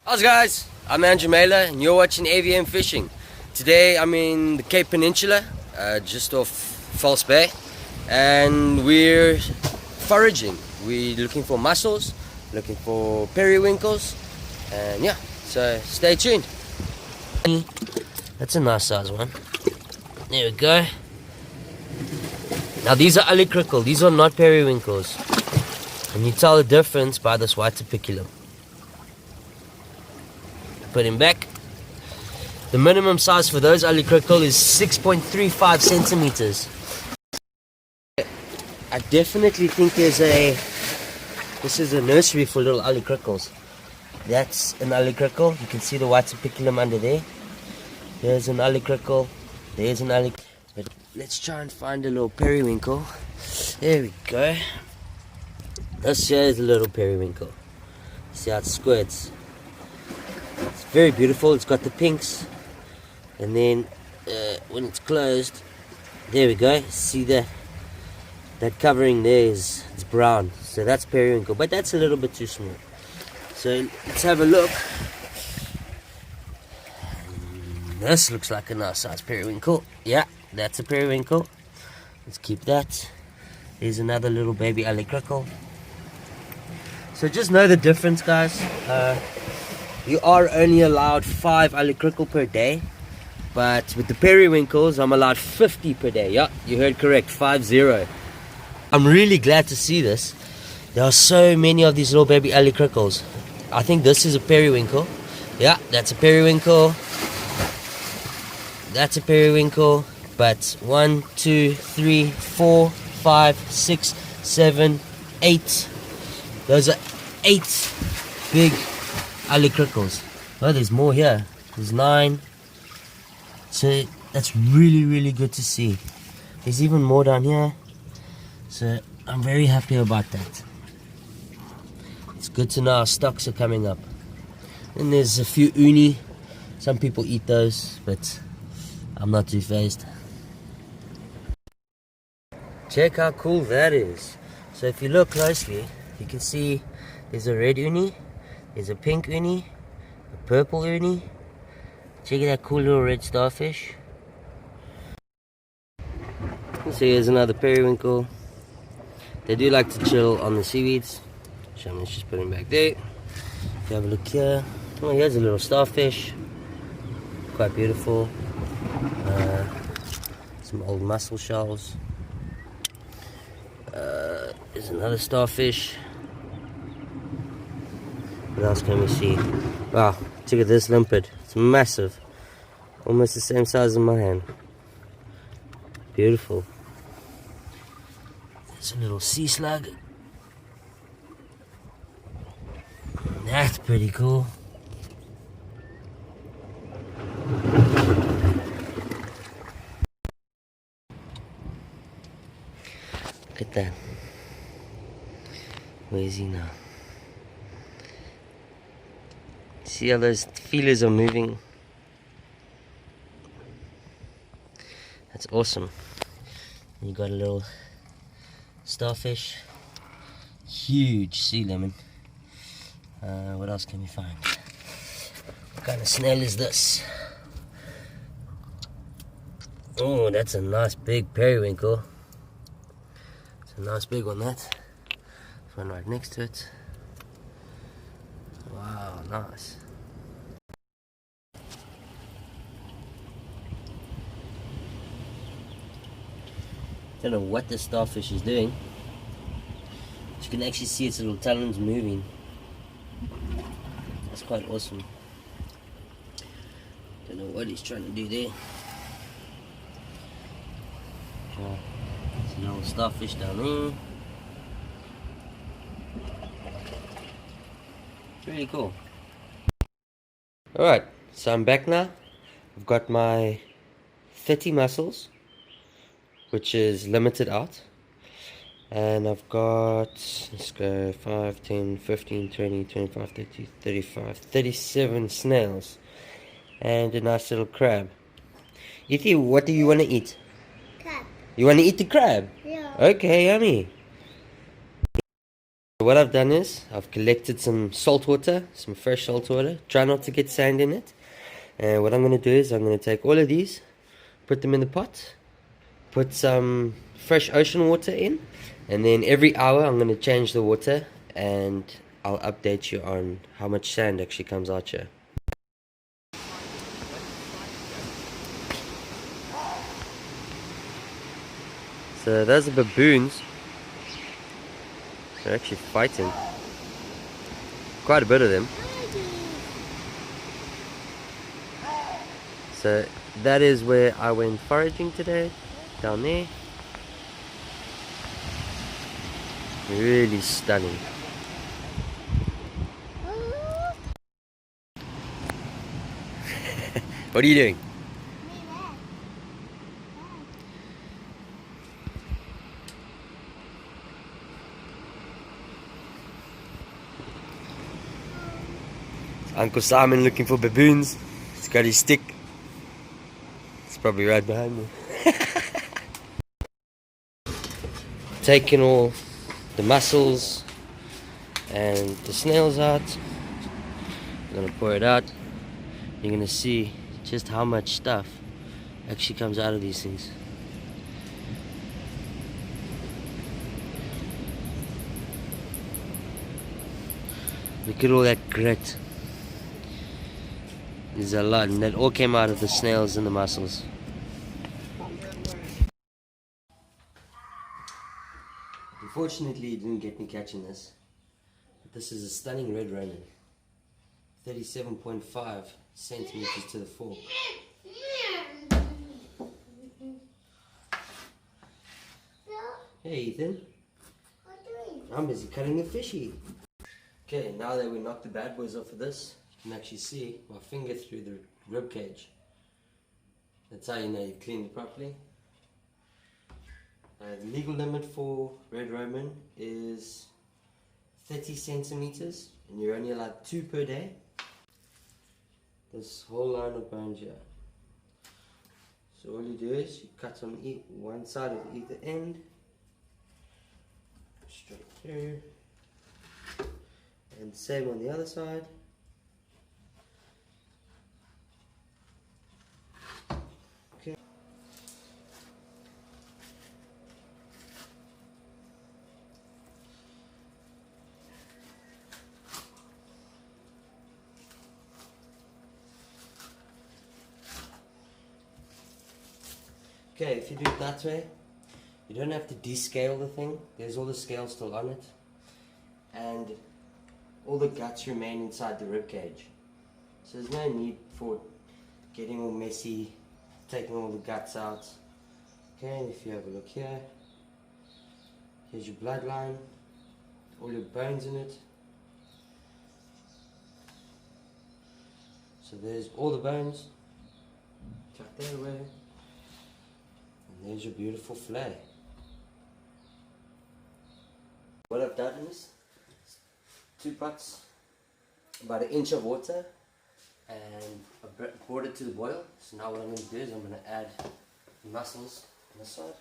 How's guys? I'm Andrew Mailer and you're watching AVM Fishing. Today I'm in the Cape Peninsula, just off False Bay, and we're foraging. We're looking for mussels, looking for periwinkles, and yeah, so stay tuned. That's a nice size one. There we go. Now these are Alikreukel, these are not periwinkles. And you tell the difference by this white apiculum. Put him back. The minimum size for those Alikreukel is 6.35 centimeters. I definitely think this is a nursery for little Alikreukel. That's an Alikreukel. You can see the white apiculum under there. There's an Alikreukel. There's an Alikreukel. But let's try and find a little periwinkle. There we go. This here is a little periwinkle. See how it squirts. It's very beautiful. It's got the pinks, and then when it's closed, there we go. See that covering there it's brown, so that's periwinkle, but that's a little bit too small. So let's have a look. This looks like a nice size periwinkle. Yeah, that's a periwinkle. Let's keep that. There's another little baby Alikreukel. So just know the difference, guys. You are only allowed 5 Alikreukel per day, but with the periwinkles I'm allowed 50 per day. Yeah, you heard correct, 50. I'm really glad to see this. There are so many of these little baby Alikreukel. I think this is a periwinkle. Yeah, that's a periwinkle. That's a periwinkle. But 1, 2, 3, 4, 5, 6, 7, 8. Those are 8 big Alikreukel. Oh, there's more here. There's 9. So that's really good to see. There's even more down here. So I'm very happy about that. It's good to know our stocks are coming up. And there's a few uni. Some people eat those, but I'm not too phased. Check how cool that is. So if you look closely, you can see there's a red uni, there's a pink uni, a purple uni. Check that cool little red starfish. So here's another periwinkle. They do like to chill on the seaweeds. So let's just put him back there. If you have a look here, oh, here's a little starfish. Quite beautiful. Some old mussel shells. There's another starfish. What else can we see? Wow, look at this limpet. It's massive. Almost the same size as my hand. Beautiful. There's a little sea slug. That's pretty cool. Look at that. Where is he now? See how those feelers are moving? That's awesome. You got a little starfish. Huge sea lemon. What else can we find? What kind of snail is this? Oh, that's a nice big periwinkle. It's a nice big one, that. There's one right next to it. Wow, nice. Don't know what the starfish is doing. You can actually see its little talons moving. That's quite awesome. Don't know what he's trying to do there. There's a little starfish down there. Really cool. Alright, so I'm back now. I've got my 30 mussels, which is limited out. And I've got, let's go, 5, 10, 15, 20, 25, 30, 35, 37 snails. And a nice little crab. Ethy, what do you want to eat? Crab. You want to eat the crab? Yeah. Okay, yummy. What I've done is I've collected some salt water, some fresh salt water. Try not to get sand in it. And what I'm going to do is I'm going to take all of these, put them in the pot, put some fresh ocean water in, and then every hour I'm going to change the water, and I'll update you on how much sand actually comes out here. So those are baboons. They're actually fighting. Quite a bit of them. So that is where I went foraging today, down there. Really stunning. What are you doing? Uncle Simon looking for baboons. He's got his stick. It's probably right behind me. Taking all the mussels and the snails out. I'm gonna pour it out. You're gonna see just how much stuff actually comes out of these things. Look at all that grit. There's a lot, and that all came out of the snails and the mussels. Unfortunately, you didn't get me catching this. But this is a stunning red Roman. 37.5 centimeters to the fork. Hey Ethan. I'm busy cutting a fishy. Okay, now that we knocked the bad boys off of this, you can actually see my finger through the rib cage. That's how you know you cleaned it properly. The legal limit for red Roman is 30 centimeters, and you're only allowed 2 per day. This whole line of bones here. So all you do is you cut on one side of either end, straight through, and same on the other side. Okay. Okay, if you do it that way, you don't have to descale the thing. There's all the scales still on it, and all the guts remain inside the rib cage. So there's no need for getting all messy, taking all the guts out. Okay, and if you have a look here, here's your bloodline, all your bones in it. So there's all the bones, tuck that away, and there's your beautiful fillet. What I've done is 2 pots, about 1 inch of water, and I brought it to the boil. So now what I'm going to do is I'm going to add the mussels on the side.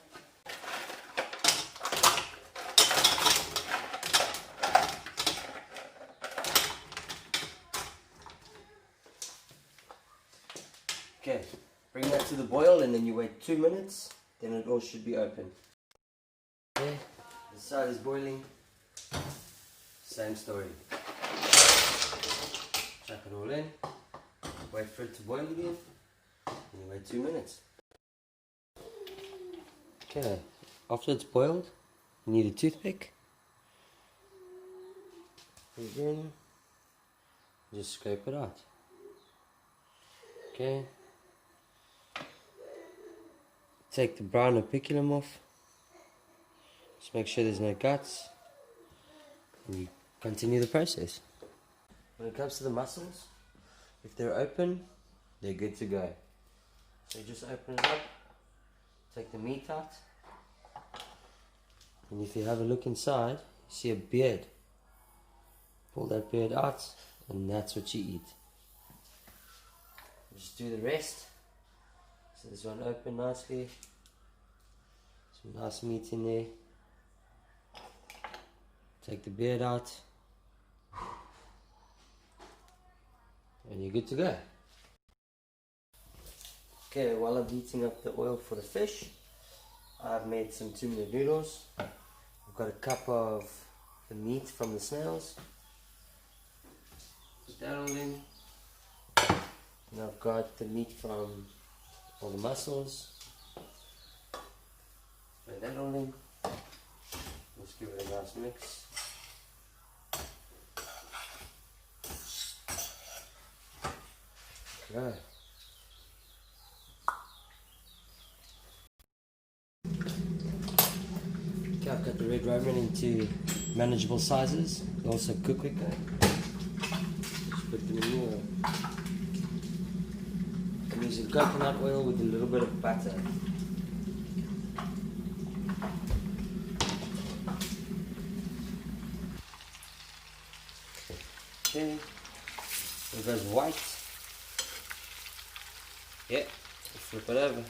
Okay, bring that to the boil, and then you wait 2 minutes, then it all should be open. Okay, the side is boiling. Same story. Chuck it all in, wait for it to boil again, and you wait 2 minutes. Okay, after it's boiled, you need a toothpick. Put it in, just scrape it out. Okay. Take the brown operculum off. Just make sure there's no guts. And you continue the process. When it comes to the mussels, if they're open, they're good to go. So you just open it up, take the meat out, and if you have a look inside, you see a beard. Pull that beard out, and that's what you eat. Just do the rest. So this one open nicely. Some nice meat in there. Take the beard out, and you're good to go. Okay, while I'm heating up the oil for the fish, I've made some 2-minute noodles. I've got a cup of the meat from the snails. Put that all in. And I've got the meat from all the mussels. Spread that all in. Let's give it a nice mix. Okay. Okay, I've cut the red romaine into manageable sizes. They also cook quicker. Just put them in here. I'm using coconut oil with a little bit of butter. Okay, it goes white. Yeah, flip it over.